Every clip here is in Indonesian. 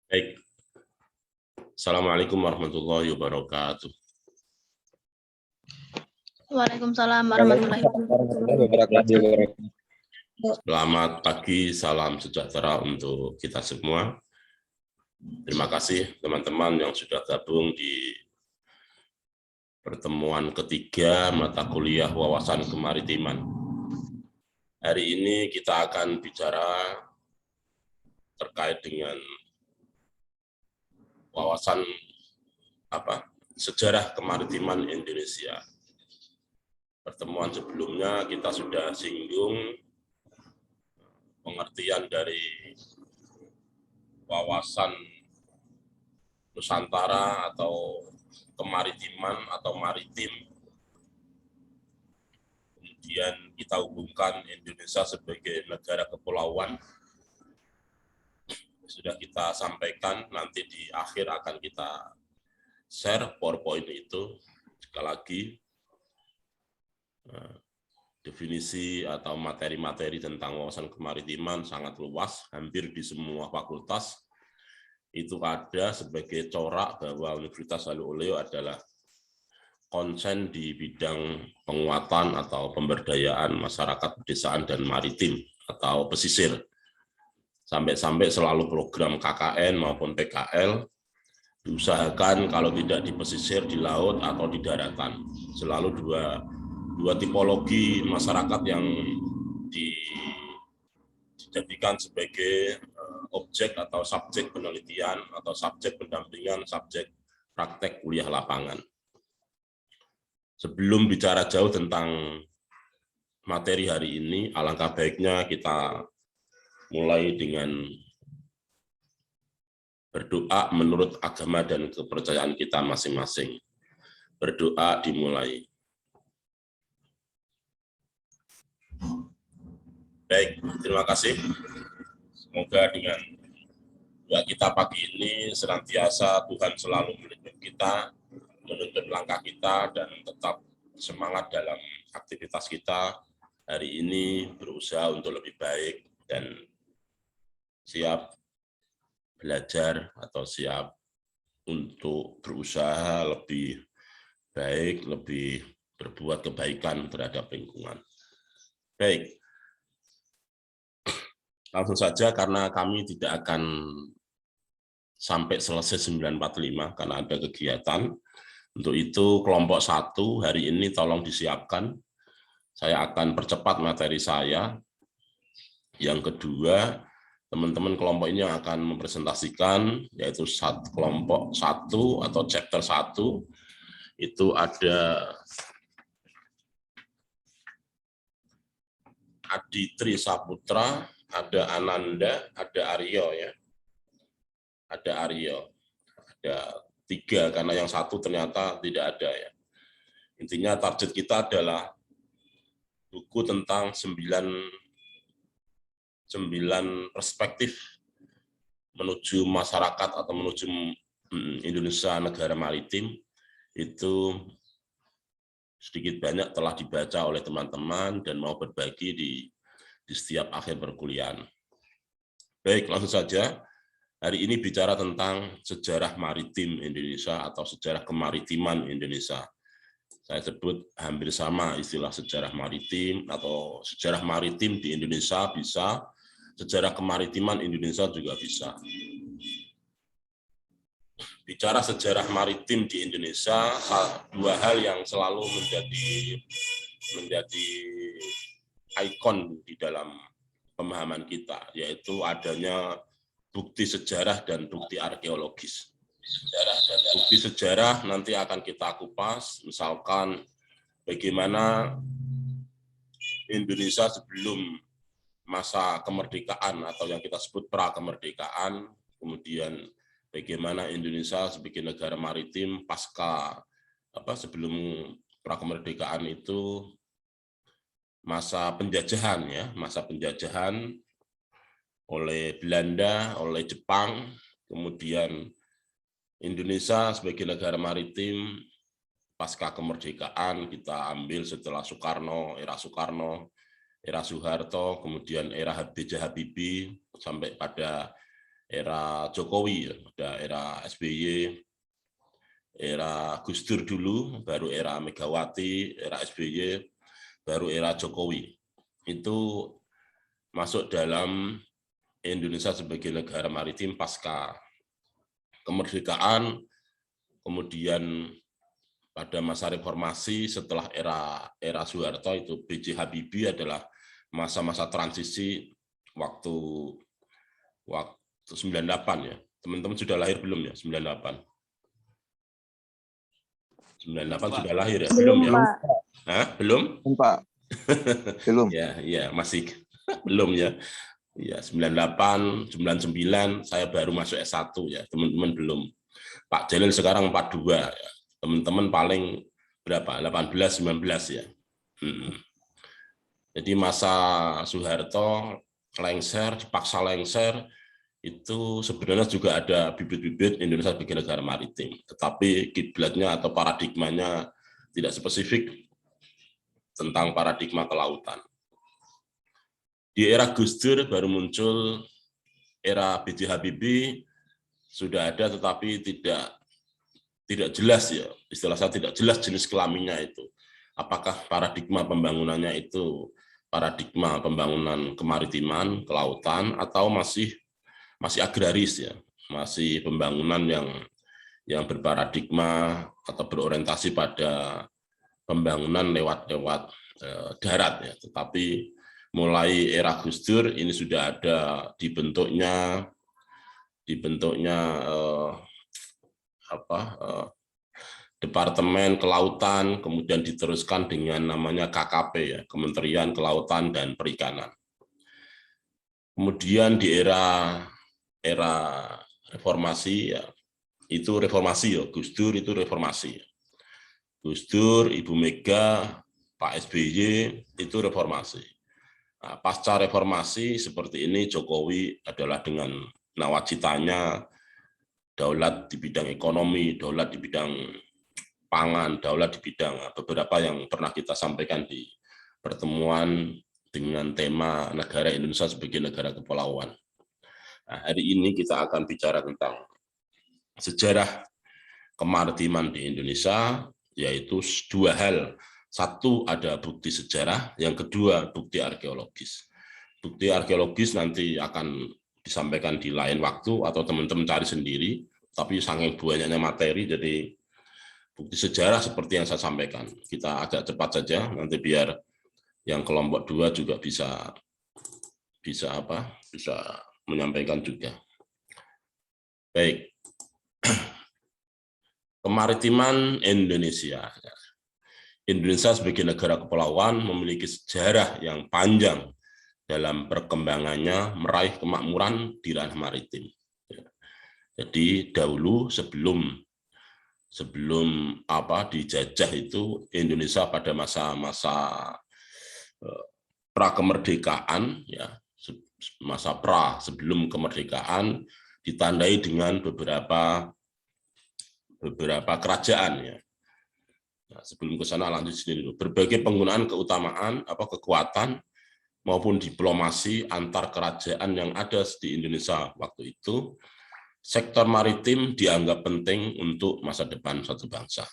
Baik, Assalamualaikum warahmatullahi wabarakatuh. Waalaikumsalam warahmatullahi wabarakatuh. Selamat pagi, salam sejahtera untuk kita semua. Terima kasih teman-teman yang sudah gabung di pertemuan ketiga mata kuliah wawasan kemaritiman. Hari ini kita akan bicara terkait dengan wawasan sejarah kemaritiman Indonesia. Pertemuan sebelumnya kita sudah singgung pengertian dari wawasan Nusantara atau kemaritiman atau maritim. Kemudian kita hubungkan Indonesia sebagai negara kepulauan. Sudah kita sampaikan, nanti di akhir akan kita share PowerPoint itu. Sekali lagi, definisi atau materi-materi tentang wawasan kemaritiman sangat luas, hampir di semua fakultas. Itu ada sebagai corak bahwa Universitas Halus Oleo adalah konsen di bidang penguatan atau pemberdayaan masyarakat pedesaan dan maritim atau pesisir. Sampai-sampai selalu program KKN maupun PKL diusahakan kalau tidak di pesisir, di laut atau di daratan. Selalu dua tipologi masyarakat yang dijadikan sebagai objek atau subjek penelitian atau subjek pendampingan, subjek praktek kuliah lapangan. Sebelum bicara jauh tentang materi hari ini, alangkah baiknya kita mulai dengan berdoa menurut agama dan kepercayaan kita masing-masing. Berdoa dimulai. Baik, terima kasih. Semoga dengan doa kita pagi ini senantiasa Tuhan selalu melindungi kita, menuntun langkah kita, dan tetap semangat dalam aktivitas kita hari ini, berusaha untuk lebih baik dan siap belajar atau siap untuk berusaha lebih baik, lebih berbuat kebaikan terhadap lingkungan. Baik, langsung saja karena kami tidak akan sampai selesai 9.45 karena ada kegiatan. Untuk itu kelompok 1 hari ini tolong disiapkan. Saya akan percepat materi saya. Yang kedua, teman-teman kelompok ini yang akan mempresentasikan, yaitu kelompok 1 atau chapter 1. Itu ada Aditri Saputra, ada Ananda, ada Aryo ya. Ada Aryo. Ada 3 karena yang 1 ternyata tidak ada ya. Intinya target kita adalah buku tentang 9 perspektif menuju masyarakat atau menuju Indonesia negara maritim. Itu sedikit banyak telah dibaca oleh teman-teman dan mau berbagi di setiap akhir perkuliahan. Baik, langsung saja. Hari ini bicara tentang sejarah maritim Indonesia atau sejarah kemaritiman Indonesia. Saya sebut hampir sama istilah sejarah maritim atau sejarah maritim di Indonesia bisa, sejarah kemaritiman Indonesia juga bisa. Bicara sejarah maritim di Indonesia, 2 hal yang selalu menjadi ikon di dalam pemahaman kita, yaitu adanya bukti sejarah dan bukti arkeologis. Bukti sejarah nanti akan kita kupas, misalkan bagaimana Indonesia sebelum masa kemerdekaan atau yang kita sebut pra-kemerdekaan, kemudian bagaimana Indonesia sebagai negara maritim pasca sebelum pra-kemerdekaan itu masa penjajahan ya, masa penjajahan oleh Belanda, oleh Jepang, kemudian Indonesia sebagai negara maritim pasca kemerdekaan kita ambil setelah Soekarno, era Soeharto, kemudian era B.J. Habibie sampai pada era Jokowi, ada era SBY, era Gus Dur dulu, baru era Megawati, era SBY, baru era Jokowi. Itu masuk dalam Indonesia sebagai negara maritim pasca kemerdekaan, kemudian pada masa reformasi setelah era Soeharto itu B.J. Habibie adalah masa-masa transisi waktu 98 ya. Teman-teman sudah lahir belum ya? 98. 98 sudah lahir ya? Belum ya? Hah? Belum? Pak. Belum. Ya, masih belum ya. Ya, 98, 99 saya baru masuk S1 ya. Teman-teman belum. Pak Jalil sekarang 42 ya. Teman-teman paling berapa? 18, 19 ya. Jadi masa Soeharto lengser, dipaksa lengser, itu sebenarnya juga ada bibit-bibit Indonesia sebagai negara maritim. Tetapi kiblatnya atau paradigmanya tidak spesifik tentang paradigma kelautan. Di era Gus Dur baru muncul, era B.J. Habibie sudah ada tetapi tidak jelas ya, istilah saya tidak jelas jenis kelaminnya itu. Apakah paradigma pembangunannya itu paradigma pembangunan kemaritiman, kelautan, atau masih agraris ya, masih pembangunan yang berparadigma atau berorientasi pada pembangunan lewat darat ya. Tetapi mulai era Gus Dur ini sudah ada dibentuknya Departemen Kelautan, kemudian diteruskan dengan namanya KKP ya, Kementerian Kelautan dan Perikanan. Kemudian di era reformasi ya, itu reformasi ya, Gus Dur itu reformasi. Gus Dur, Ibu Mega, Pak SBY itu reformasi. Nah, pasca reformasi seperti ini Jokowi adalah dengan nawacitanya daulat di bidang ekonomi, daulat di bidang pangan, daulat di bidang beberapa yang pernah kita sampaikan di pertemuan dengan tema negara Indonesia sebagai negara kepulauan. Nah, hari ini kita akan bicara tentang sejarah kemaritiman di Indonesia, yaitu dua hal. Satu, ada bukti sejarah, yang kedua bukti arkeologis. Bukti arkeologis nanti akan disampaikan di lain waktu atau teman-teman cari sendiri, tapi saking banyaknya materi, jadi bukti sejarah seperti yang saya sampaikan. Kita agak cepat saja, nanti biar yang kelompok 2 juga bisa menyampaikan juga. Baik. Kemaritiman Indonesia. Indonesia sebagai negara kepulauan memiliki sejarah yang panjang dalam perkembangannya meraih kemakmuran di ranah maritim. Jadi dahulu sebelum dijajah itu Indonesia pada masa-masa pra-kemerdekaan ya, masa sebelum kemerdekaan ditandai dengan beberapa kerajaan ya. Nah, sebelum ke sana lanjut sini dulu. Berbagai penggunaan kekuatan maupun diplomasi antar kerajaan yang ada di Indonesia waktu itu, sektor maritim dianggap penting untuk masa depan suatu bangsa.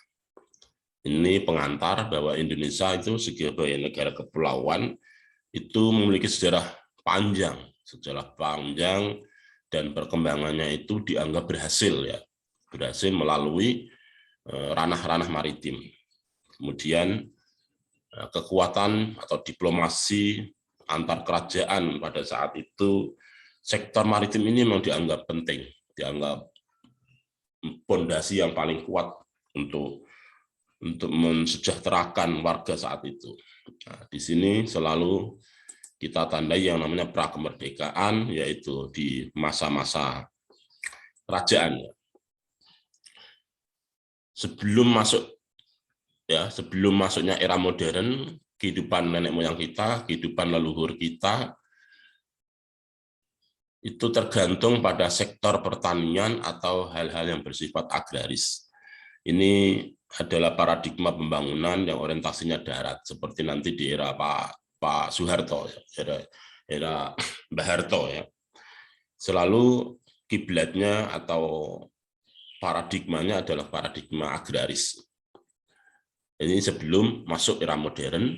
Ini pengantar bahwa Indonesia itu sebagai negara kepulauan itu memiliki sejarah panjang dan perkembangannya itu dianggap berhasil melalui ranah-ranah maritim. Kemudian kekuatan atau diplomasi antar kerajaan pada saat itu, sektor maritim ini memang dianggap penting, dianggap fondasi yang paling kuat untuk mensejahterakan warga saat itu. Nah, di sini selalu kita tandai yang namanya pra-kemerdekaan, yaitu di masa-masa kerajaan. Sebelum masuknya era modern, kehidupan nenek moyang kita, kehidupan leluhur kita, itu tergantung pada sektor pertanian atau hal-hal yang bersifat agraris. Ini adalah paradigma pembangunan yang orientasinya darat, seperti nanti di era Pak Soeharto, era Mbah Harto ya. Selalu kiblatnya atau paradigmanya adalah paradigma agraris. Ini sebelum masuk era modern,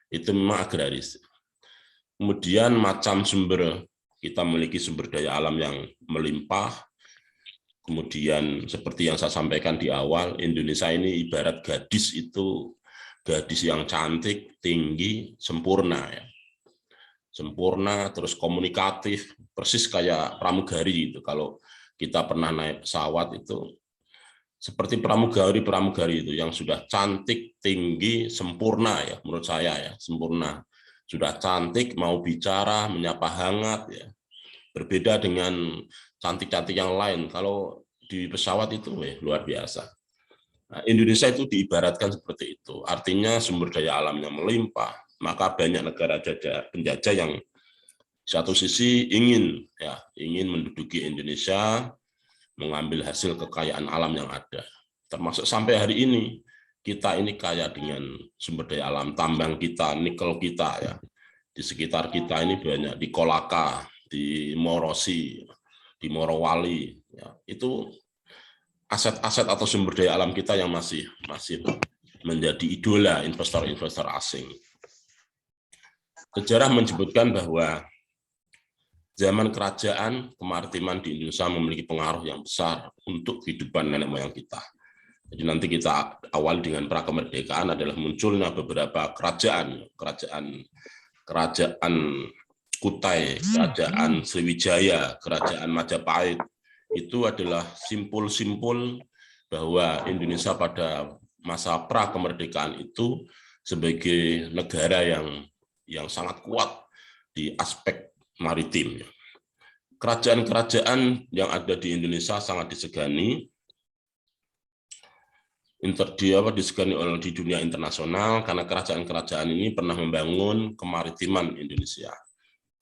itu memang agraris. Kemudian macam sumber, kita memiliki sumber daya alam yang melimpah. Kemudian seperti yang saya sampaikan di awal, Indonesia ini ibarat gadis itu, gadis yang cantik, tinggi, sempurna ya. Sempurna, terus komunikatif, persis kayak pramugari itu. Kalau kita pernah naik pesawat itu seperti pramugari itu yang sudah cantik, tinggi, sempurna ya, menurut saya ya, sempurna. Sudah cantik, mau bicara, menyapa hangat ya. Berbeda dengan cantik-cantik yang lain. Kalau di pesawat itu luar biasa. Nah, Indonesia itu diibaratkan seperti itu. Artinya sumber daya alamnya melimpah, maka banyak negara penjajah yang satu sisi ingin menduduki Indonesia, mengambil hasil kekayaan alam yang ada. Termasuk sampai hari ini, kita ini kaya dengan sumber daya alam, tambang kita, nikel kita ya. Di sekitar kita ini banyak, di Kolaka, di Morosi, di Morowali. Ya. Itu aset-aset atau sumber daya alam kita yang masih menjadi idola investor-investor asing. Sejarah menyebutkan bahwa zaman kerajaan kemaritiman di Indonesia memiliki pengaruh yang besar untuk kehidupan nenek moyang kita. Jadi nanti kita awal dengan prakemerdekaan adalah munculnya beberapa kerajaan Kutai, kerajaan Sriwijaya, kerajaan Majapahit. Itu adalah simpul-simpul bahwa Indonesia pada masa prakemerdekaan itu sebagai negara yang sangat kuat di aspek maritim. Kerajaan-kerajaan yang ada di Indonesia sangat disegani, disegani oleh di dunia internasional karena kerajaan-kerajaan ini pernah membangun kemaritiman Indonesia.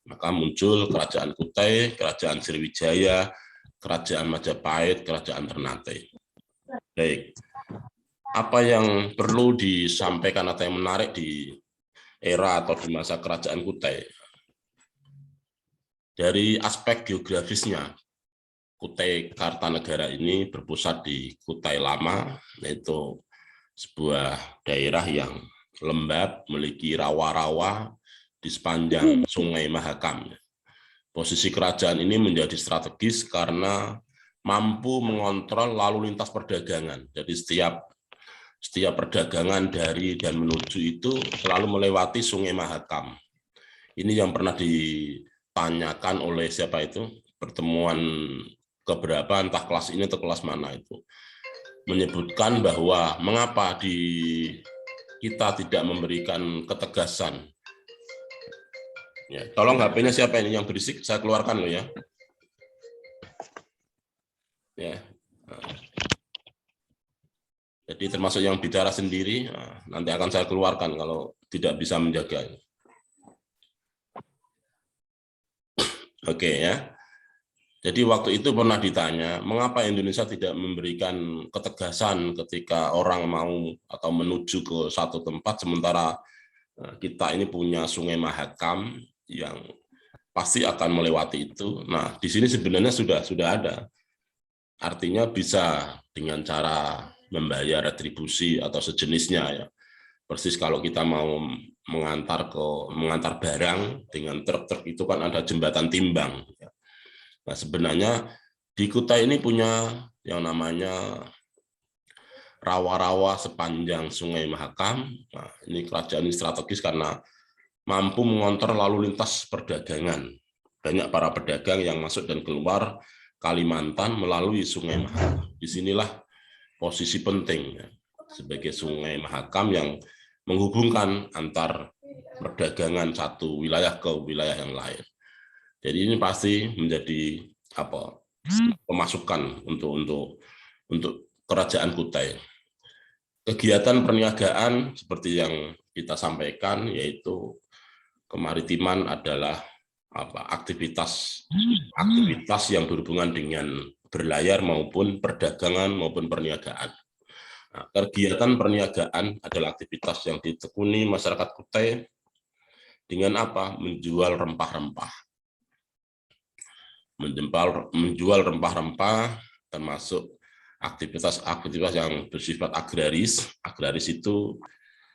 Maka muncul kerajaan Kutai, kerajaan Sriwijaya, kerajaan Majapahit, kerajaan Ternate. Baik, apa yang perlu disampaikan atau yang menarik di era atau di masa kerajaan Kutai? Dari aspek geografisnya, Kutai Kartanegara ini berpusat di Kutai Lama, yaitu sebuah daerah yang lembab, memiliki rawa-rawa di sepanjang Sungai Mahakam. Posisi kerajaan ini menjadi strategis karena mampu mengontrol lalu lintas perdagangan. Jadi setiap perdagangan dari dan menuju itu selalu melewati Sungai Mahakam. Ini yang pernah ditanyakan oleh siapa itu, pertemuan keberapa, entah kelas ini atau kelas mana itu, menyebutkan bahwa mengapa kita tidak memberikan ketegasan. Ya, tolong HP-nya siapa ini yang berisik, saya keluarkan loh ya. Ya. Jadi termasuk yang bicara sendiri, nanti akan saya keluarkan kalau tidak bisa menjaga. Oke ya. Jadi waktu itu pernah ditanya, mengapa Indonesia tidak memberikan ketegasan ketika orang mau atau menuju ke satu tempat, sementara kita ini punya Sungai Mahakam yang pasti akan melewati itu. Nah, di sini sebenarnya sudah ada. Artinya bisa dengan cara membayar retribusi atau sejenisnya ya. Persis kalau kita mau mengantar barang dengan truk-truk itu kan ada jembatan timbang. Nah, sebenarnya di Kutai ini punya yang namanya rawa-rawa sepanjang Sungai Mahakam. Nah, ini kerajaan ini strategis karena mampu mengontrol lalu lintas perdagangan. Banyak para pedagang yang masuk dan keluar Kalimantan melalui Sungai Mahakam. Disinilah posisi penting ya, sebagai Sungai Mahakam yang menghubungkan antar perdagangan satu wilayah ke wilayah yang lain. Jadi ini pasti menjadi pemasukan untuk kerajaan Kutai. Kegiatan perniagaan seperti yang kita sampaikan, yaitu kemaritiman adalah aktivitas yang berhubungan dengan berlayar maupun perdagangan maupun perniagaan. Nah, kegiatan perniagaan adalah aktivitas yang ditekuni masyarakat Kutai dengan menjual rempah-rempah. menjual rempah-rempah, termasuk aktivitas-aktivitas yang bersifat agraris. Agraris itu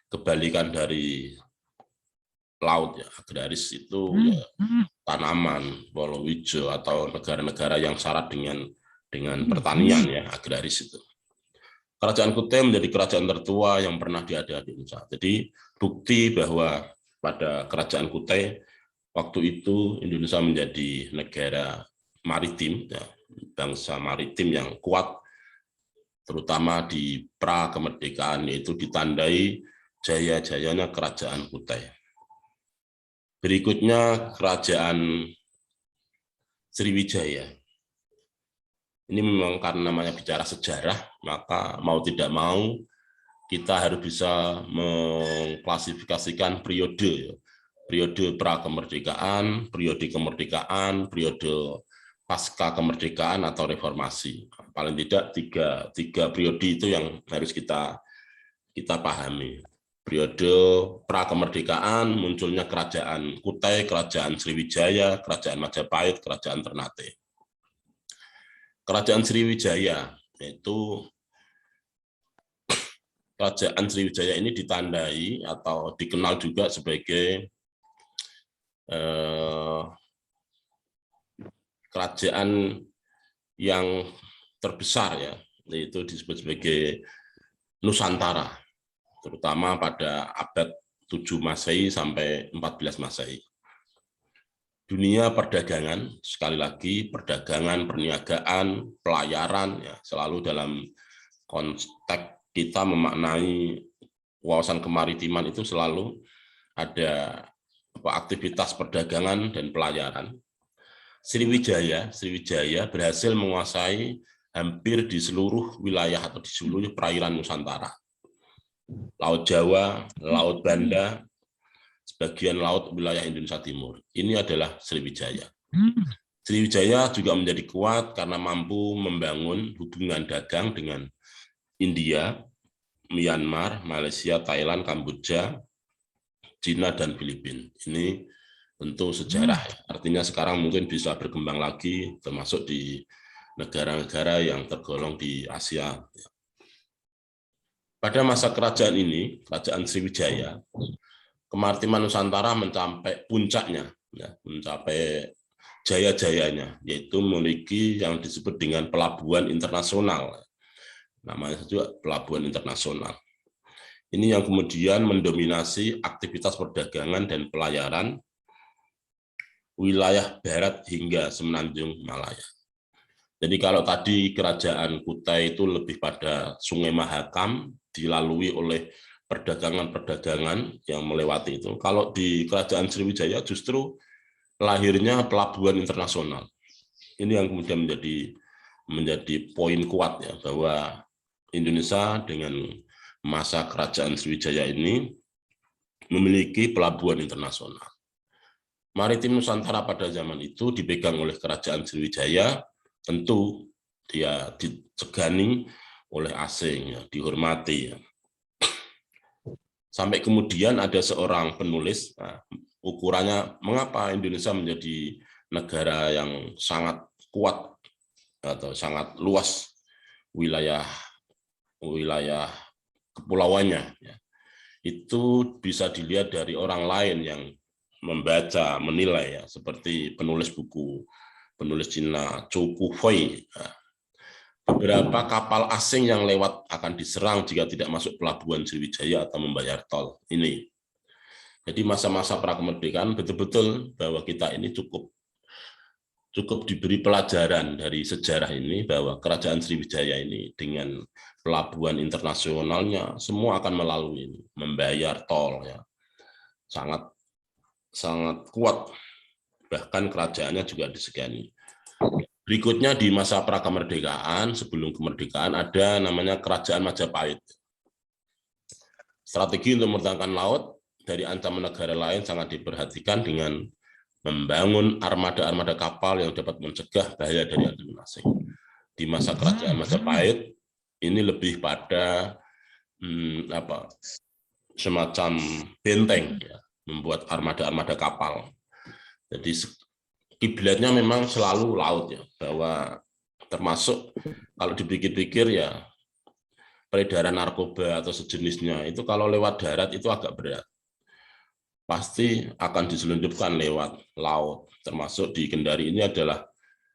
kebalikan dari laut ya. Agraris itu ya, tanaman, palawija atau negara-negara yang syarat dengan pertanian ya, agraris itu. Kerajaan Kutai menjadi kerajaan tertua yang pernah diada di Indonesia. Jadi bukti bahwa pada kerajaan Kutai waktu itu Indonesia menjadi negara maritim, ya, bangsa maritim yang kuat, terutama di pra kemerdekaan, yaitu ditandai jaya-jayanya kerajaan Kutai. Berikutnya kerajaan Sriwijaya. Ini memang karena namanya bicara sejarah, maka mau tidak mau kita harus bisa mengklasifikasikan periode. Periode pra-kemerdekaan, periode kemerdekaan, periode pasca kemerdekaan atau reformasi. Paling tidak tiga periode itu yang harus kita pahami. Periode pra-kemerdekaan munculnya kerajaan Kutai, kerajaan Sriwijaya, kerajaan Majapahit, kerajaan Ternate. Kerajaan Sriwijaya, yaitu kerajaan Sriwijaya ini ditandai atau dikenal juga sebagai kerajaan yang terbesar ya, yaitu disebut sebagai Nusantara, terutama pada abad 7 Masehi sampai 14 Masehi. Dunia perdagangan, sekali lagi perdagangan, perniagaan, pelayaran, ya, selalu dalam konteks kita memaknai wawasan kemaritiman itu selalu ada aktivitas perdagangan dan pelayaran. Sriwijaya berhasil menguasai hampir di seluruh wilayah atau di seluruh perairan Nusantara. Laut Jawa, Laut Banda, sebagian laut wilayah Indonesia Timur. Ini adalah Sriwijaya. Sriwijaya juga menjadi kuat karena mampu membangun hubungan dagang dengan India, Myanmar, Malaysia, Thailand, Kamboja, Cina, dan Filipina. Ini tentu sejarah. Artinya sekarang mungkin bisa berkembang lagi, termasuk di negara-negara yang tergolong di Asia. Pada masa kerajaan ini, kerajaan Sriwijaya, kemaritiman Nusantara mencapai puncaknya, ya, mencapai jaya-jayanya, yaitu memiliki yang disebut dengan pelabuhan internasional. Namanya juga pelabuhan internasional. Ini yang kemudian mendominasi aktivitas perdagangan dan pelayaran wilayah barat hingga Semenanjung Malaya. Jadi kalau tadi kerajaan Kutai itu lebih pada Sungai Mahakam, dilalui oleh perdagangan-perdagangan yang melewati itu. Kalau di kerajaan Sriwijaya justru lahirnya pelabuhan internasional. Ini yang kemudian menjadi poin kuat ya, bahwa Indonesia dengan masa kerajaan Sriwijaya ini memiliki pelabuhan internasional. Maritim Nusantara pada zaman itu dipegang oleh kerajaan Sriwijaya, tentu dia disegani oleh asing, ya, dihormati. Ya. Sampai kemudian ada seorang penulis, nah, ukurannya mengapa Indonesia menjadi negara yang sangat kuat atau sangat luas wilayah kepulauannya. Ya. Itu bisa dilihat dari orang lain yang membaca, menilai, ya, seperti penulis Cina Zhou Kufei. Nah, beberapa kapal asing yang lewat akan diserang jika tidak masuk pelabuhan Sriwijaya atau membayar tol. Ini. Jadi masa-masa prakemerdekaan betul-betul bahwa kita ini cukup diberi pelajaran dari sejarah ini, bahwa kerajaan Sriwijaya ini dengan pelabuhan internasionalnya semua akan melalui ini, membayar tol, ya. Sangat kuat. Bahkan kerajaannya juga disegani. Berikutnya di masa prakemerdekaan, sebelum kemerdekaan, ada namanya Kerajaan Majapahit. Strategi untuk memerdekakan laut dari ancaman negara lain sangat diperhatikan dengan membangun armada-armada kapal yang dapat mencegah bahaya dari ancaman asing. Di masa Kerajaan Majapahit, ini lebih pada semacam benteng, ya, membuat armada-armada kapal. Jadi kiblatnya memang selalu laut ya, bahwa termasuk kalau dipikir-pikir ya peredaran narkoba atau sejenisnya itu kalau lewat darat itu agak berat. Pasti akan diselundupkan lewat laut, termasuk di Kendari ini adalah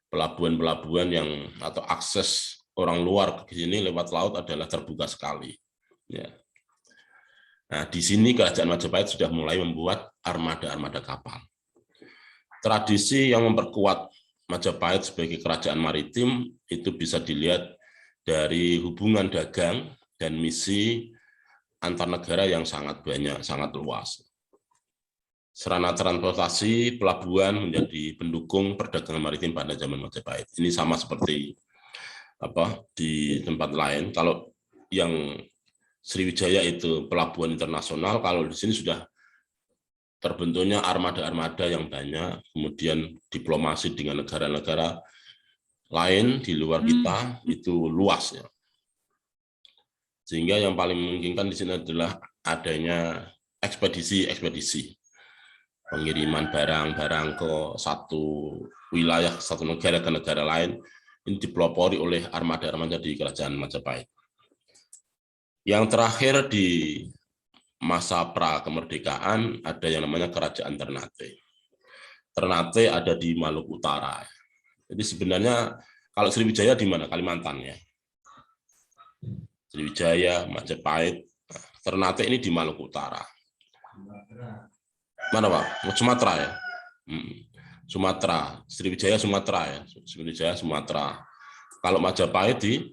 pelabuhan-pelabuhan yang atau akses orang luar ke sini lewat laut adalah terbuka sekali. Ya. Nah, di sini Kerajaan Majapahit sudah mulai membuat armada-armada kapal. Tradisi yang memperkuat Majapahit sebagai kerajaan maritim itu bisa dilihat dari hubungan dagang dan misi antar negara yang sangat banyak, sangat luas. Sarana transportasi pelabuhan menjadi pendukung perdagangan maritim pada zaman Majapahit. Ini sama seperti di tempat lain. Kalau yang Sriwijaya itu pelabuhan internasional, kalau di sini sudah terbentuknya armada-armada yang banyak, kemudian diplomasi dengan negara-negara lain di luar kita itu luas ya. Sehingga yang paling memungkinkan di sini adalah adanya ekspedisi-ekspedisi, pengiriman barang-barang ke satu wilayah, satu negara ke negara lain, ini dipelopori oleh armada-armada di Kerajaan Majapahit. Yang terakhir di masa pra-kemerdekaan ada yang namanya Kerajaan Ternate. Ternate ada di Maluku Utara. Jadi sebenarnya kalau Sriwijaya di mana? Kalimantan ya. Sriwijaya, Majapahit, Ternate ini di Maluku Utara. Mana Pak? Sumatera ya? Sumatera, Sriwijaya Sumatera ya. Sriwijaya Sumatera. Kalau Majapahit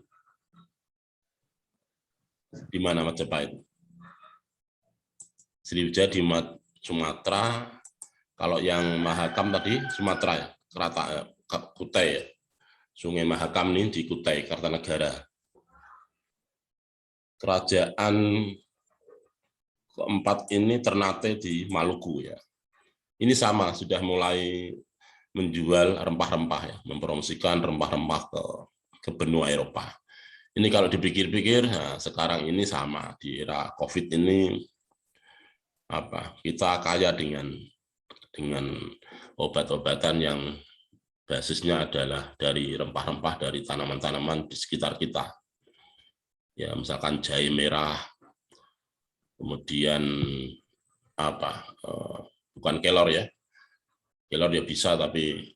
di mana Majapahit? Sriwijaya di Sumatera. Kalau yang Mahakam tadi Sumatera ya, Kutai ya. Sungai Mahakam ini di Kutai, Kartanegara. Kerajaan keempat ini Ternate di Maluku ya. Ini sama, sudah mulai menjual rempah-rempah ya, mempromosikan rempah-rempah ke benua Eropa. Ini kalau dipikir-pikir, nah, sekarang ini sama di era COVID ini kita kaya dengan obat-obatan yang basisnya adalah dari rempah-rempah dari tanaman-tanaman di sekitar kita. Ya, misalkan jahe merah, kemudian bukan kelor ya. Kelor ya bisa, tapi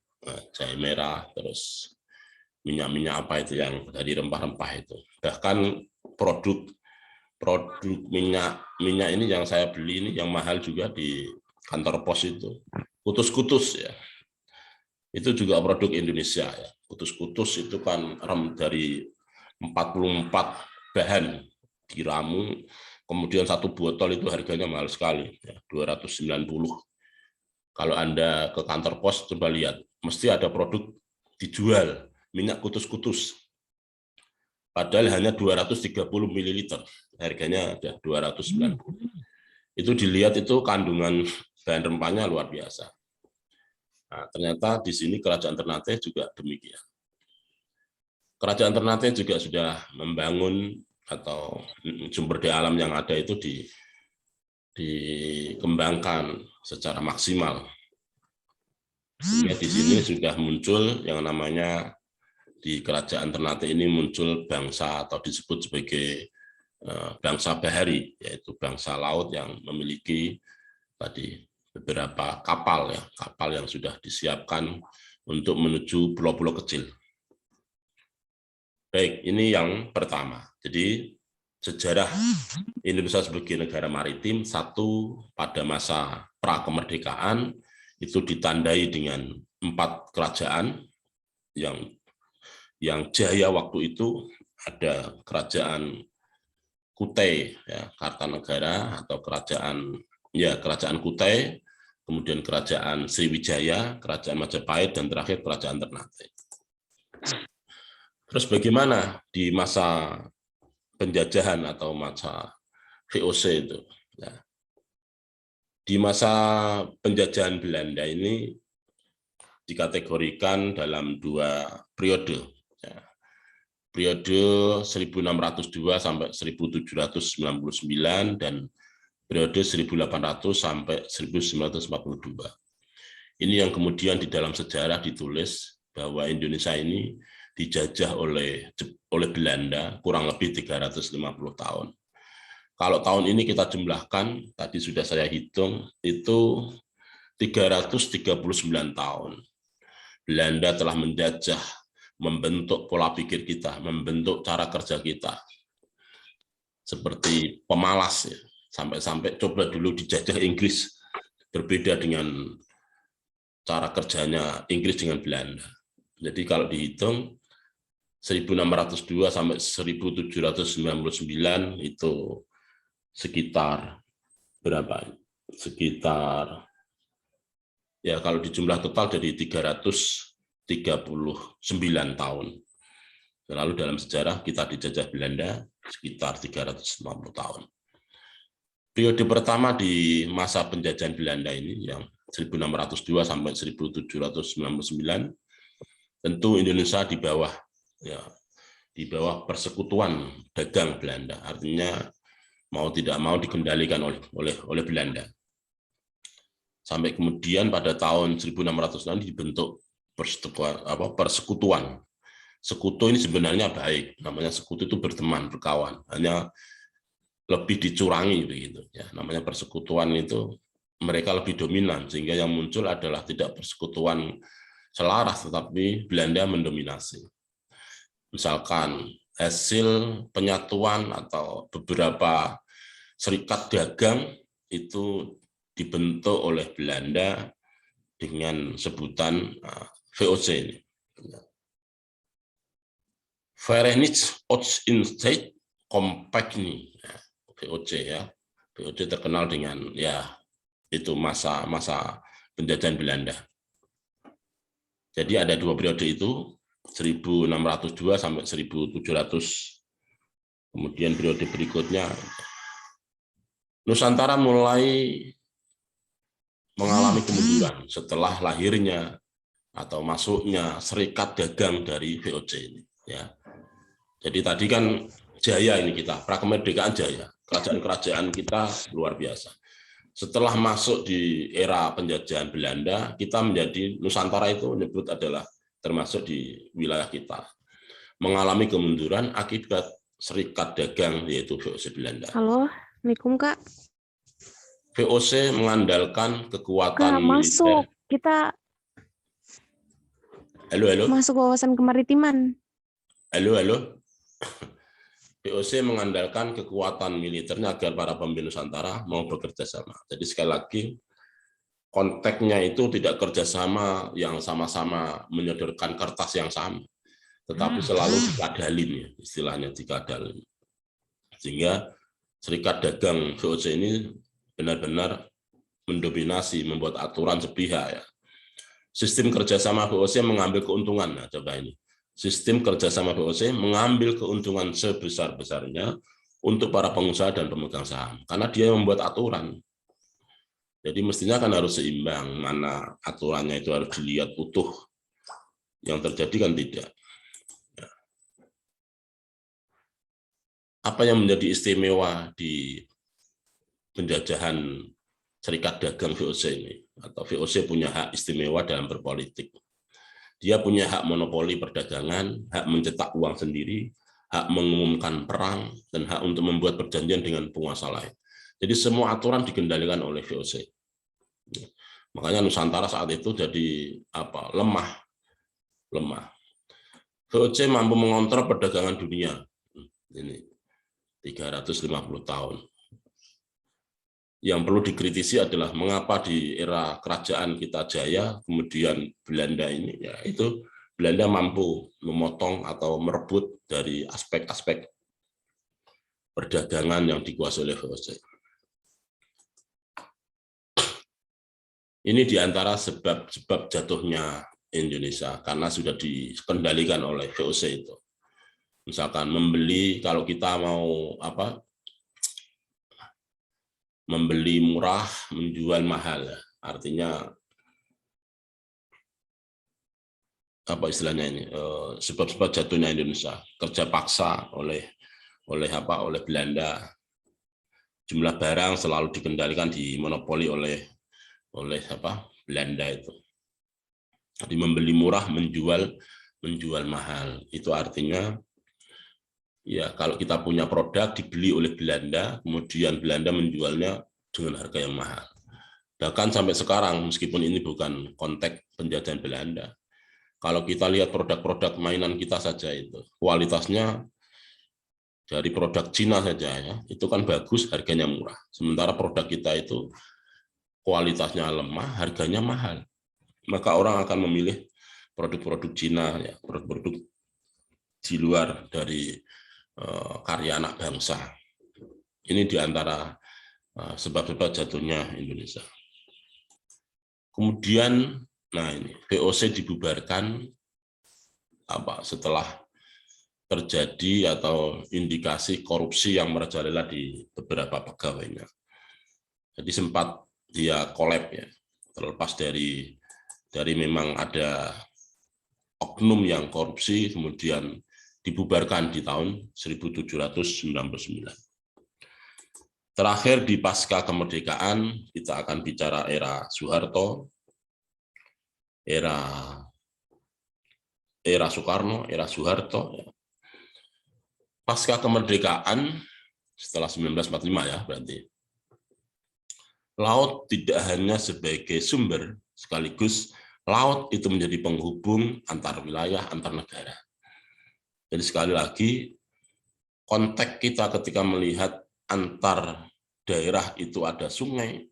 jahe merah, terus minyak-minyak apa itu yang dari rempah-rempah itu. Bahkan produk minyak ini yang saya beli ini yang mahal juga di kantor pos itu. Kutus-kutus ya. Itu juga produk Indonesia ya. Kutus-kutus itu kan dari 44 bahan diramu, kemudian satu botol itu harganya mahal sekali ya, 290. Kalau Anda ke kantor pos coba lihat, mesti ada produk dijual minyak kutus-kutus. Padahal hanya 230 ml, harganya ada 290. Itu dilihat itu kandungan bahan rempahnya luar biasa. Nah, ternyata di sini Kerajaan Ternate juga demikian. Kerajaan Ternate juga sudah membangun atau sumber daya alam yang ada itu dikembangkan secara maksimal. Sehingga di sini sudah muncul yang namanya di Kerajaan Ternate ini muncul bangsa atau disebut sebagai bangsa bahari, yaitu bangsa laut yang memiliki tadi beberapa kapal ya, kapal yang sudah disiapkan untuk menuju pulau-pulau kecil. Baik, ini yang pertama. Jadi sejarah Indonesia sebagai negara maritim, satu pada masa pra-kemerdekaan itu ditandai dengan 4 kerajaan yang jaya waktu itu. Ada Kerajaan Kutai ya, Kartanegara atau Kerajaan Kutai, kemudian Kerajaan Sriwijaya, Kerajaan Majapahit, dan terakhir Kerajaan Ternate. Terus bagaimana di masa penjajahan atau masa VOC itu? Ya. Di masa penjajahan Belanda ini dikategorikan dalam 2 periode. Ya. Periode 1602 sampai 1799 dan periode 1800 sampai 1942. Ini yang kemudian di dalam sejarah ditulis bahwa Indonesia ini dijajah oleh Belanda kurang lebih 350 tahun. Kalau tahun ini kita jumlahkan, tadi sudah saya hitung, itu 339 tahun. Belanda telah menjajah, membentuk pola pikir kita, membentuk cara kerja kita. Seperti pemalas, ya. Sampai-sampai coba dulu dijajah Inggris, berbeda dengan cara kerjanya Inggris dengan Belanda. Jadi kalau dihitung 1602 sampai 1799 itu sekitar berapa? Sekitar ya kalau dijumlah total jadi 339 tahun. Lalu dalam sejarah kita dijajah Belanda sekitar 350 tahun. Periode pertama di masa penjajahan Belanda ini yang 1602 sampai 1799, tentu Indonesia di bawah persekutuan dagang Belanda, artinya mau tidak mau dikendalikan oleh Belanda. Sampai kemudian pada tahun 1600 dibentuk persekutuan. Sekutu ini sebenarnya baik, namanya sekutu itu berteman, berkawan, hanya lebih dicurangi begitu ya. Namanya persekutuan itu mereka lebih dominan, sehingga yang muncul adalah tidak persekutuan selaras, tetapi Belanda mendominasi. Misalkan hasil penyatuan atau beberapa serikat dagang itu dibentuk oleh Belanda dengan sebutan VOC ini. Verenigd Oost-Indische Compagnie, VOC ya. VOC terkenal dengan ya itu masa penjajahan Belanda. Jadi ada dua periode itu, 1602 sampai 1700. Kemudian periode berikutnya Nusantara mulai mengalami kemunduran setelah lahirnya atau masuknya serikat dagang dari VOC ini ya. Jadi tadi kan jaya ini kita, prakemerdekaan jaya, kerajaan-kerajaan kita luar biasa. Setelah masuk di era penjajahan Belanda, kita menjadi Nusantara itu menyebut adalah termasuk di wilayah kita. Mengalami kemunduran akibat serikat dagang yaitu VOC Belanda. Halo, Assalamualaikum Kak. VOC mengandalkan kekuatan Kak, militer. masuk. Kita Halo. masuk wawasan kemaritiman. Halo. VOC mengandalkan kekuatan militernya agar para pemimpin Nusantara mau bekerja sama. Jadi sekali lagi, konteksnya itu tidak kerjasama yang sama-sama menyodorkan kertas yang sama, tetapi selalu dikadalin, ya, istilahnya dikadalin. Sehingga serikat dagang VOC ini benar-benar mendominasi, membuat aturan sepihak. Ya. Sistem kerjasama VOC mengambil keuntungan. Nah, coba ini. Sistem kerjasama VOC mengambil keuntungan sebesar-besarnya untuk para pengusaha dan pemegang saham. Karena dia membuat aturan. Jadi mestinya kan harus seimbang, mana aturannya itu harus dilihat utuh. Yang terjadi kan tidak. Apa yang menjadi istimewa di penjajahan serikat dagang VOC ini? Atau VOC punya hak istimewa dalam berpolitik. Dia punya hak monopoli perdagangan, hak mencetak uang sendiri, hak mengumumkan perang, dan hak untuk membuat perjanjian dengan penguasa lain. Jadi semua aturan dikendalikan oleh VOC. Makanya Nusantara saat itu jadi lemah. VOC mampu mengontrol perdagangan dunia. Ini 350 tahun. Yang perlu dikritisi adalah mengapa di era kerajaan kita jaya, kemudian Belanda ini, ya itu Belanda mampu memotong atau merebut dari aspek-aspek perdagangan yang dikuasai oleh VOC. Ini diantara sebab jatuhnya Indonesia, karena sudah dikendalikan oleh VOC itu. Misalkan membeli, kalau kita mau membeli murah, menjual mahal, artinya apa istilahnya ini? Sebab-sebab jatuhnya Indonesia, kerja paksa oleh Belanda, jumlah barang selalu dikendalikan, dimonopoli oleh Belanda itu. Jadi membeli murah, menjual mahal. Itu artinya ya kalau kita punya produk dibeli oleh Belanda, kemudian Belanda menjualnya dengan harga yang mahal. Bahkan sampai sekarang, meskipun ini bukan konteks penjajahan Belanda, kalau kita lihat produk-produk mainan kita saja itu, kualitasnya dari produk Cina saja ya, itu kan bagus, harganya murah. Sementara produk kita itu kualitasnya lemah, harganya mahal. Maka orang akan memilih produk-produk Cina, ya, produk-produk di luar dari karya anak bangsa. Ini diantara sebab-sebab jatuhnya Indonesia. Kemudian, nah ini VOC dibubarkan setelah terjadi atau indikasi korupsi yang merajalela di beberapa pegawainya. Jadi sempat dia kolab ya, terlepas dari memang ada oknum yang korupsi, kemudian dibubarkan di tahun 1799. Terakhir di pasca kemerdekaan, kita akan bicara era Soeharto, era Soekarno, era Soeharto. Pasca kemerdekaan, setelah 1945 ya berarti, laut tidak hanya sebagai sumber, sekaligus laut itu menjadi penghubung antar wilayah, antar negara. Jadi sekali lagi, konteks kita ketika melihat antar daerah itu ada sungai,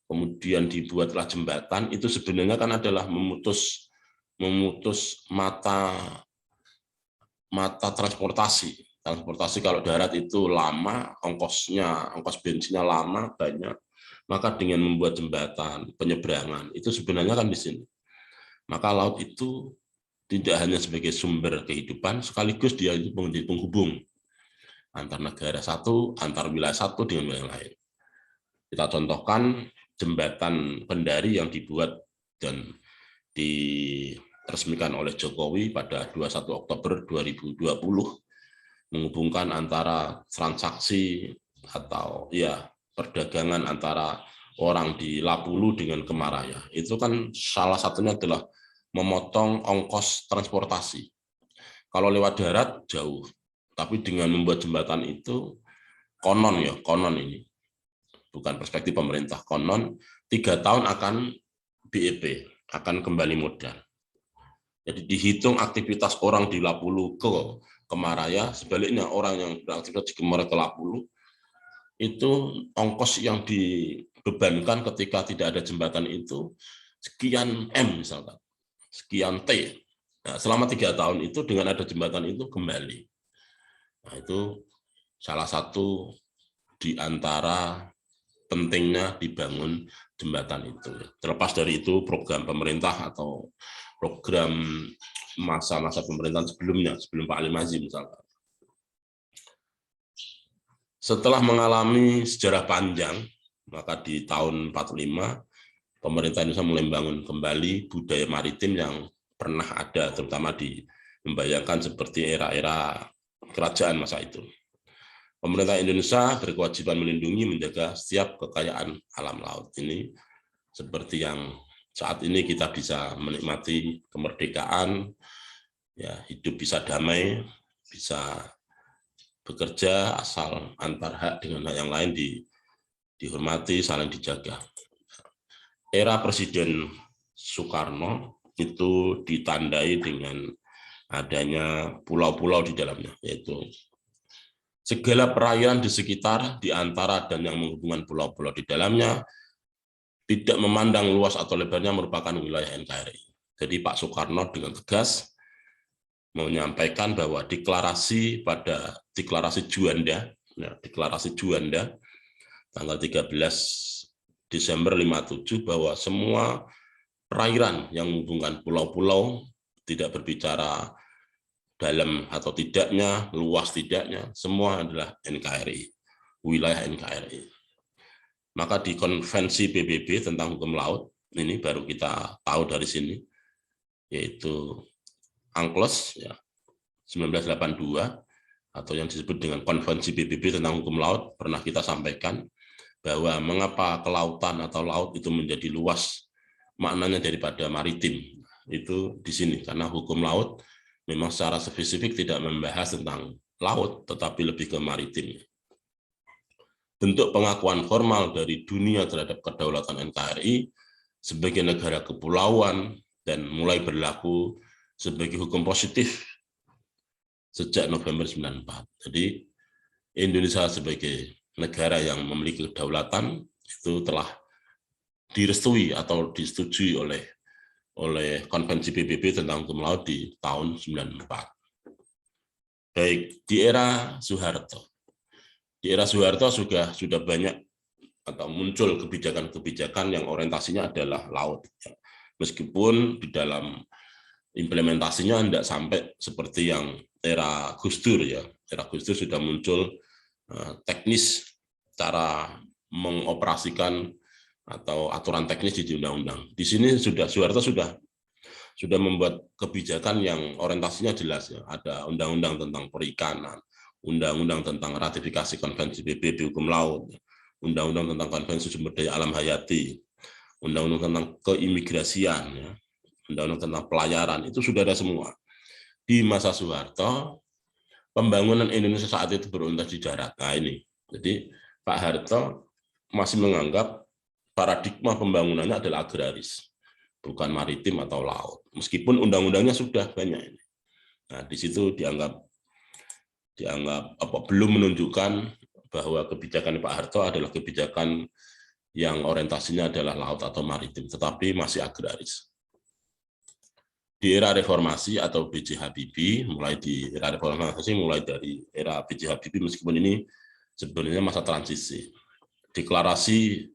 kemudian dibuatlah jembatan, itu sebenarnya kan adalah memutus mata transportasi. Transportasi kalau darat itu lama, ongkos bensinnya lama, banyak. Maka dengan membuat jembatan, penyeberangan, itu sebenarnya kan di sini. Maka laut itu tidak hanya sebagai sumber kehidupan, sekaligus dia menjadi penghubung antar negara satu, antar wilayah satu dengan wilayah lain. Kita contohkan jembatan Kendari yang dibuat dan diresmikan oleh Jokowi pada 21 Oktober 2020, menghubungkan antara transaksi atau ya perdagangan antara orang di Lapulu dengan Kemaraya. Itu kan salah satunya adalah memotong ongkos transportasi. Kalau lewat darat jauh, tapi dengan membuat jembatan itu konon ini bukan perspektif pemerintah, konon 3 tahun akan BEP, akan kembali modal. Jadi dihitung aktivitas orang di Lapulu ke Kemaraya, sebaliknya orang yang beraktivitas di Kemaraya ke Lapulu, itu ongkos yang dibebankan ketika tidak ada jembatan itu sekian M misalkan, sekian T. Nah, selama 3 tahun itu dengan ada jembatan itu kembali. Nah, itu salah satu di antara pentingnya dibangun jembatan itu. Terlepas dari itu program pemerintah atau program masa-masa pemerintahan sebelumnya, sebelum Pak Ali Mazzi misalkan. Setelah mengalami sejarah panjang, maka di tahun 45 pemerintah Indonesia mulai membangun kembali budaya maritim yang pernah ada, terutama membayangkan seperti era-era kerajaan masa itu. Pemerintah Indonesia berkewajiban melindungi, menjaga setiap kekayaan alam laut. Ini seperti yang saat ini kita bisa menikmati kemerdekaan, ya hidup bisa damai, bisa bekerja asal antar hak dengan hak yang lain dihormati, saling dijaga. Era Presiden Soekarno itu ditandai dengan adanya pulau-pulau di dalamnya, yaitu segala perairan di sekitar, di antara, dan yang menghubungkan pulau-pulau di dalamnya tidak memandang luas atau lebarnya merupakan wilayah NKRI. Jadi Pak Soekarno dengan tegas menyampaikan bahwa deklarasi Juanda, tanggal 13 Desember 57, bahwa semua perairan yang menghubungkan pulau-pulau, tidak berbicara dalam atau tidaknya, luas tidaknya, semua adalah NKRI, wilayah NKRI. Maka di konvensi PBB tentang hukum laut, ini baru kita tahu dari sini, yaitu UNCLOS ya, 1982, atau yang disebut dengan konvensi PBB tentang hukum laut, pernah kita sampaikan bahwa mengapa kelautan atau laut itu menjadi luas maknanya daripada maritim. itu di sini, karena hukum laut memang secara spesifik tidak membahas tentang laut, tetapi lebih ke maritim. Bentuk pengakuan formal dari dunia terhadap kedaulatan NKRI sebagai negara kepulauan dan mulai berlaku sebagai hukum positif sejak November 94. Jadi Indonesia sebagai negara yang memiliki kedaulatan itu telah direstui atau disetujui oleh Konvensi PBB tentang hukum laut di tahun 94. Baik, di era Soeharto. Di era Soeharto sudah banyak atau muncul kebijakan-kebijakan yang orientasinya adalah laut. Meskipun di dalam implementasinya tidak sampai seperti yang era Gus Dur ya. Era Gus Dur sudah muncul teknis cara mengoperasikan atau aturan teknis di undang-undang. Di sini Soeharto sudah membuat kebijakan yang orientasinya jelas ya. Ada undang-undang tentang perikanan, undang-undang tentang ratifikasi konvensi PBB hukum laut, undang-undang tentang konvensi sumber daya alam hayati, undang-undang tentang keimigrasian, ya, undang-undang tentang pelayaran, itu sudah ada semua. Di masa Soeharto, pembangunan Indonesia saat itu berorientasi di darat. Nah ini, jadi Pak Harto masih menganggap paradigma pembangunannya adalah agraris, bukan maritim atau laut. Meskipun undang-undangnya sudah banyak ini. Nah, di situ dianggap belum menunjukkan bahwa kebijakan Pak Harto adalah kebijakan yang orientasinya adalah laut atau maritim, tetapi masih agraris. Di era reformasi atau B.J. Habibie, mulai dari era B.J. Habibie, meskipun ini sebenarnya masa transisi. Deklarasi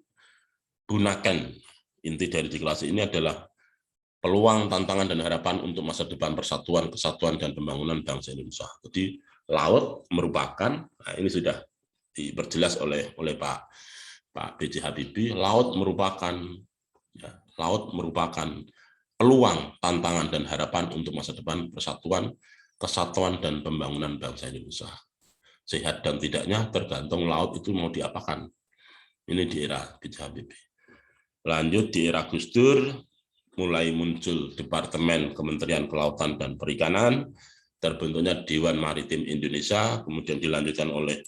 Bunaken, inti dari deklarasi ini adalah peluang, tantangan, dan harapan untuk masa depan persatuan, kesatuan, dan pembangunan bangsa Indonesia. Jadi laut merupakan, nah ini sudah diperjelas oleh Pak B.J. Habibie, laut merupakan peluang, tantangan, dan harapan untuk masa depan persatuan, kesatuan, dan pembangunan bangsa Indonesia. Sehat dan tidaknya tergantung laut itu mau diapakan. Ini di era B.J. Habibie. Lanjut di era Gus Dur, mulai muncul Departemen Kementerian Kelautan dan Perikanan, terbentuknya Dewan Maritim Indonesia, kemudian dilanjutkan oleh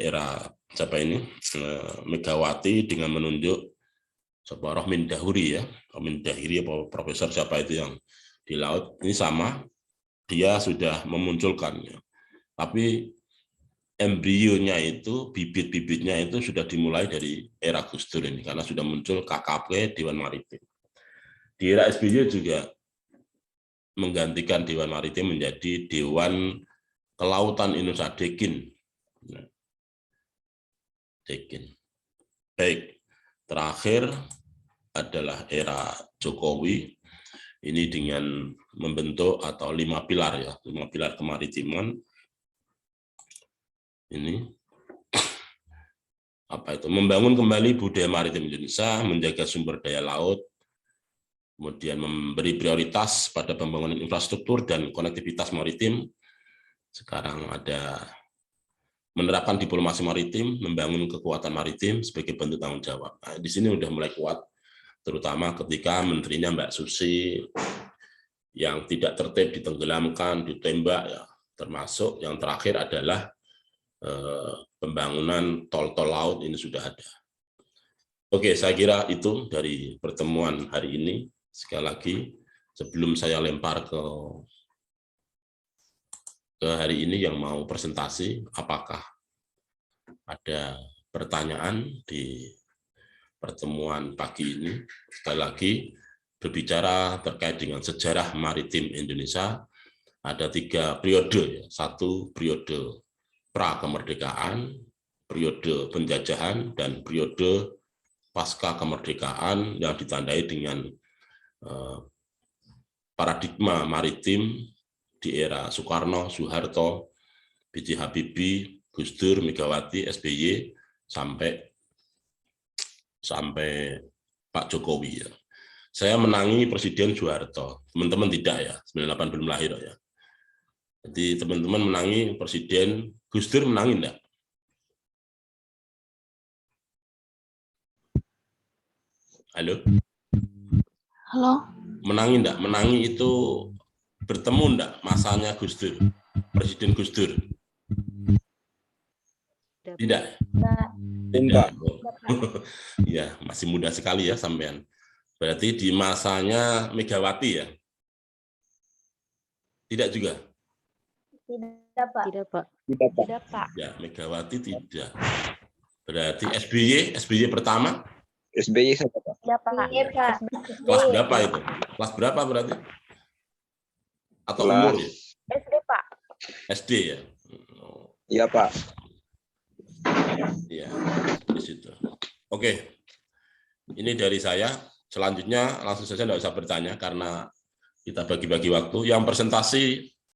era Megawati dengan menunjuk Rohmin Dahuri ya, Rohmin Dahiri apa profesor siapa itu yang di laut, ini sama, dia sudah memunculkan, ya. Tapi embrionya itu, bibit-bibitnya itu sudah dimulai dari era Gus Dur ini, karena sudah muncul KKP Dewan Maritim. Di era SBY juga menggantikan Dewan Maritim menjadi Dewan Kelautan Indonesia, Dekin. Baik, terakhir adalah era Jokowi, ini dengan membentuk atau 5 pilar ya, 5 pilar kemaritiman. Ini membangun kembali budaya maritim Indonesia, menjaga sumber daya laut, kemudian memberi prioritas pada pembangunan infrastruktur dan konektivitas maritim. Sekarang ada menerapkan diplomasi maritim, membangun kekuatan maritim sebagai bentuk tanggung jawab. Nah, di sini sudah mulai kuat, terutama ketika menterinya Mbak Susi yang tidak tertib ditenggelamkan, ditembak, ya. Termasuk yang terakhir adalah pembangunan tol-tol laut ini sudah ada. Oke, saya kira itu dari pertemuan hari ini. Sekali lagi, sebelum saya lempar ke hari ini yang mau presentasi, apakah ada pertanyaan di pertemuan pagi ini? Sekali lagi, berbicara terkait dengan sejarah maritim Indonesia, ada 3 periode. 1 periode pra-kemerdekaan, periode penjajahan, dan periode pasca kemerdekaan yang ditandai dengan paradigma maritim di era Soekarno, Soeharto, B.J. Habibie, Gus Dur, Megawati, SBY, sampai Pak Jokowi. Ya. Saya menangi Presiden Soeharto, teman-teman tidak ya, 98 belum lahir ya. Jadi teman-teman menangi Presiden, Gus Dur menangi enggak? Halo? Halo. Menangi enggak? Menangi itu bertemu enggak masanya Gus Dur, Presiden Gus Dur? Tidak. Tidak. Ya, masih muda sekali ya sampean. Berarti di masanya Megawati ya? Tidak juga? Tidak, Pak. Tidak, Pak. Tidak, Pak. Ya, Megawati tidak. Berarti SBY pertama? SBY saja, Pak. Tidak, Pak. Iya, Pak. Kelas berapa itu? Kelas berapa berarti? Atau Kelas- umur ya? SD, Pak. SD ya? Oh, Iya, Pak. iya, di situ. Oke. Ini dari saya. Selanjutnya langsung saja tidak usah bertanya karena kita bagi-bagi waktu. Yang presentasi